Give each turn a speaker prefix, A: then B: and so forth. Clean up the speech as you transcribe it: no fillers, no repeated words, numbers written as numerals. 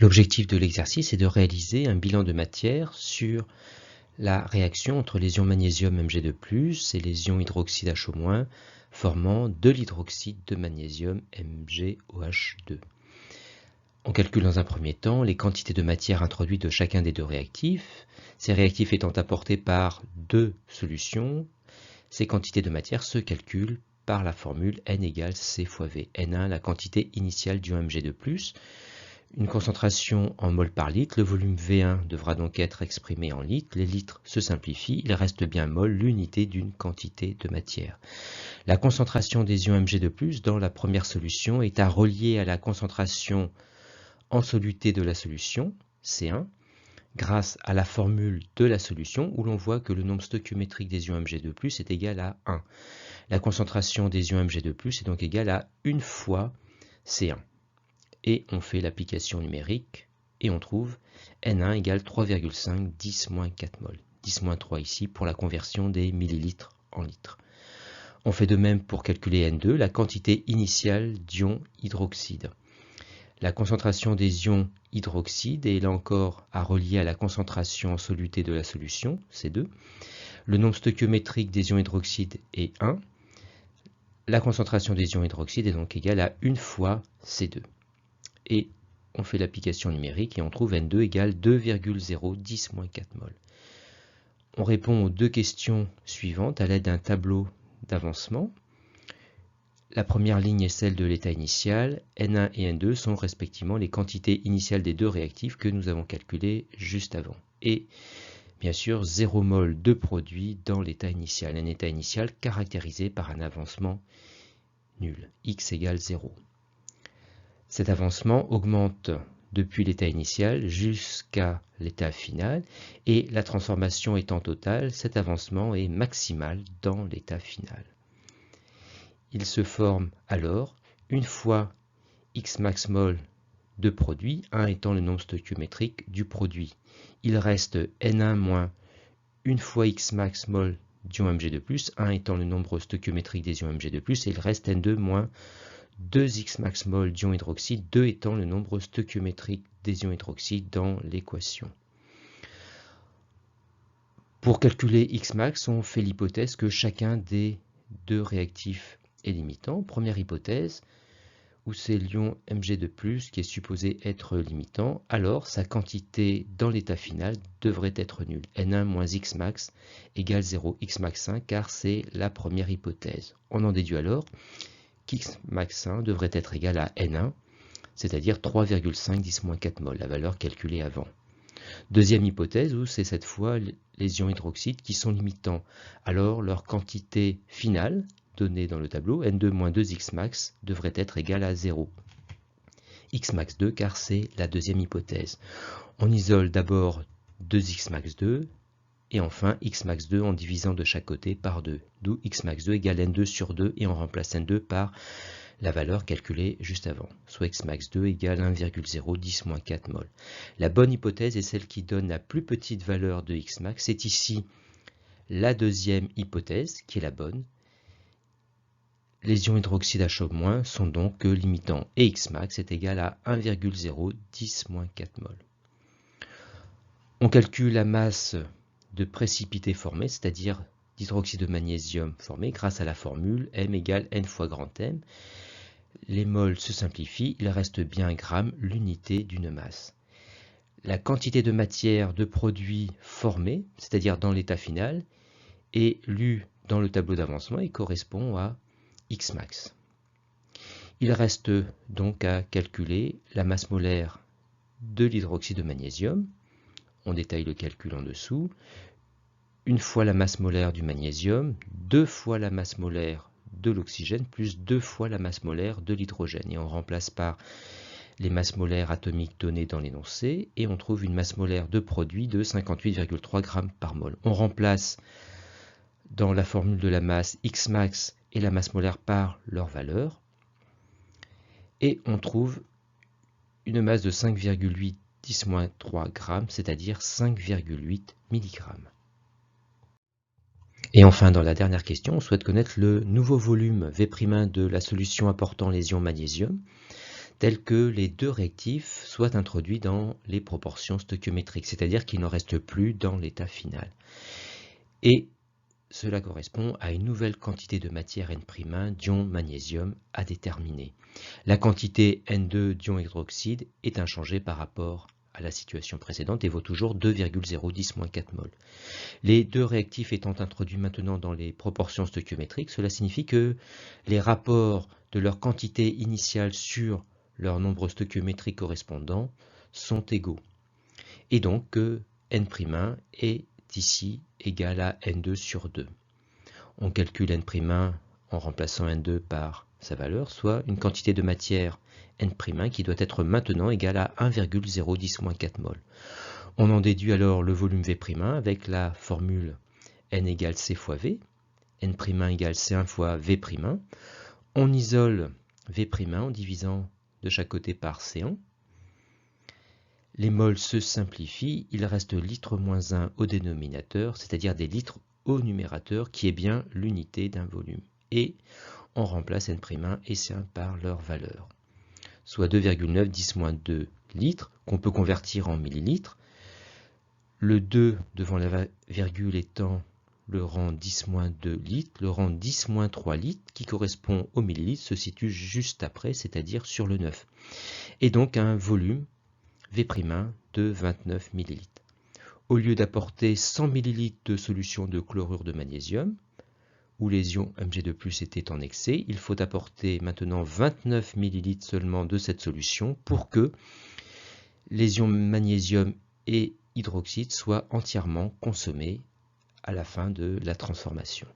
A: L'objectif de l'exercice est de réaliser un bilan de matière sur la réaction entre les ions magnésium Mg2+, et les ions hydroxyde HO- formant de l'hydroxyde de magnésium MgOH2. On calcule dans un premier temps les quantités de matière introduites de chacun des deux réactifs. Ces réactifs étant apportés par deux solutions, ces quantités de matière se calculent par la formule N égale C fois V. N1, la quantité initiale d'ion Mg2+, une concentration en mol par litre. Le volume V1 devra donc être exprimé en litres. Les litres se simplifient, il reste bien mol, l'unité d'une quantité de matière. La concentration des ions Mg2+, dans la première solution, est à relier à la concentration en soluté de la solution, C1, grâce à la formule de la solution, où l'on voit que le nombre stoichiométrique des ions Mg2+, est égal à 1. La concentration des ions Mg2+, est donc égale à 1 fois C1. Et on fait l'application numérique, et on trouve N1 égale 3,5 10-4 mol. 10-3 ici pour la conversion des millilitres en litres. On fait de même pour calculer N2, la quantité initiale d'ions hydroxyde. La concentration des ions hydroxyde est là encore à relier à la concentration en soluté de la solution, C2. Le nombre stoichiométrique des ions hydroxyde est 1. La concentration des ions hydroxyde est donc égale à 1 fois C2. Et on fait l'application numérique et on trouve N2 égale 2,010-4 mol. On répond aux deux questions suivantes à l'aide d'un tableau d'avancement. La première ligne est celle de l'état initial. N1 et N2 sont respectivement les quantités initiales des deux réactifs que nous avons calculées juste avant. Et bien sûr, 0 mol de produit dans l'état initial. Un état initial caractérisé par un avancement nul, x égale 0. Cet avancement augmente depuis l'état initial jusqu'à l'état final, et la transformation étant totale, cet avancement est maximal dans l'état final. Il se forme alors une fois x max mol de produit, 1 étant le nombre stoichiométrique du produit. Il reste N1 moins 1 fois x max mol d'ion Mg2+, 1 étant le nombre stoichiométrique des ions Mg2+, et il reste N2 moins 2x max mol d'ion hydroxyde, 2 étant le nombre stoichiométrique des ions hydroxyde dans l'équation. Pour calculer x max, on fait l'hypothèse que chacun des deux réactifs est limitant. Première hypothèse, où c'est l'ion Mg2+, qui est supposé être limitant, alors sa quantité dans l'état final devrait être nulle. N1 moins x max égale 0, x max 1, car c'est la première hypothèse. On en déduit alors qu'x max 1 devrait être égal à N1, c'est-à-dire 3,5 10-4 mol, la valeur calculée avant. Deuxième hypothèse, où c'est cette fois les ions hydroxydes qui sont limitants. Alors leur quantité finale, donnée dans le tableau, N2 moins 2x max, devrait être égale à 0. X max 2, car c'est la deuxième hypothèse. On isole d'abord 2x max 2, et enfin x max 2 en divisant de chaque côté par 2, d'où x max 2 égale N2 sur 2, et on remplace N2 par la valeur calculée juste avant, soit x max 2 égale 1,010-4 mol. La bonne hypothèse est celle qui donne la plus petite valeur de x max. C'est ici la deuxième hypothèse qui est la bonne. Les ions hydroxyde HO- sont donc limitants, et x max est égal à 1,010-4 mol. On calcule la masse de précipité formée, c'est-à-dire d'hydroxyde de magnésium formé, grâce à la formule M égale N fois grand M. Les mols se simplifient, il reste bien gramme, l'unité d'une masse. La quantité de matière de produit formé, c'est-à-dire dans l'état final, est lue dans le tableau d'avancement et correspond à x max. Il reste donc à calculer la masse molaire de l'hydroxyde de magnésium. On détaille le calcul en dessous. 1 fois la masse molaire du magnésium, 2 fois la masse molaire de l'oxygène, plus 2 fois la masse molaire de l'hydrogène. Et on remplace par les masses molaires atomiques données dans l'énoncé, et on trouve une masse molaire de produit de 58,3 g par mol. On remplace dans la formule de la masse x max et la masse molaire par leur valeur, et on trouve une masse de 5,8 10-3 g, c'est-à-dire 5,8 mg. Et enfin, dans la dernière question, on souhaite connaître le nouveau volume V' de la solution apportant les ions magnésium. tel que les deux réactifs soient introduits dans les proportions stoichiométriques, c'est-à-dire qu'ils n'en restent plus dans l'état final. Et cela correspond à une nouvelle quantité de matière N'1 d'ion magnésium à déterminer. La quantité N2 d'ion hydroxyde est inchangée par rapport à la situation précédente et vaut toujours 2,010-4 mol. Les deux réactifs étant introduits maintenant dans les proportions stoichiométriques, cela signifie que les rapports de leur quantité initiale sur leur nombre stoichiométrique correspondant sont égaux. Et donc que N'1 est ici égal à N2 sur 2. On calcule N'1 en remplaçant N2 par sa valeur, soit une quantité de matière N'1 qui doit être maintenant égale à 1,010-4 mol. On en déduit alors le volume V'1 avec la formule N égale C fois V, N'1 égale C1 fois V'. On isole V' en divisant de chaque côté par C1. Les mols se simplifient, il reste litre moins 1 au dénominateur, c'est-à-dire des litres au numérateur, qui est bien l'unité d'un volume. Et on remplace N'1 et C1 par leur valeur, soit 2,910-2 litres, qu'on peut convertir en millilitres. Le 2 devant la virgule étant le rang 10-2 litres, le rang 10-3 litres, qui correspond au millilitre, se situe juste après, c'est-à-dire sur le 9. Et donc un volume V' de 29 ml. Au lieu d'apporter 100 ml de solution de chlorure de magnésium, où les ions Mg2+ étaient en excès, il faut apporter maintenant 29 ml seulement de cette solution pour que les ions magnésium et hydroxyde soient entièrement consommés à la fin de la transformation.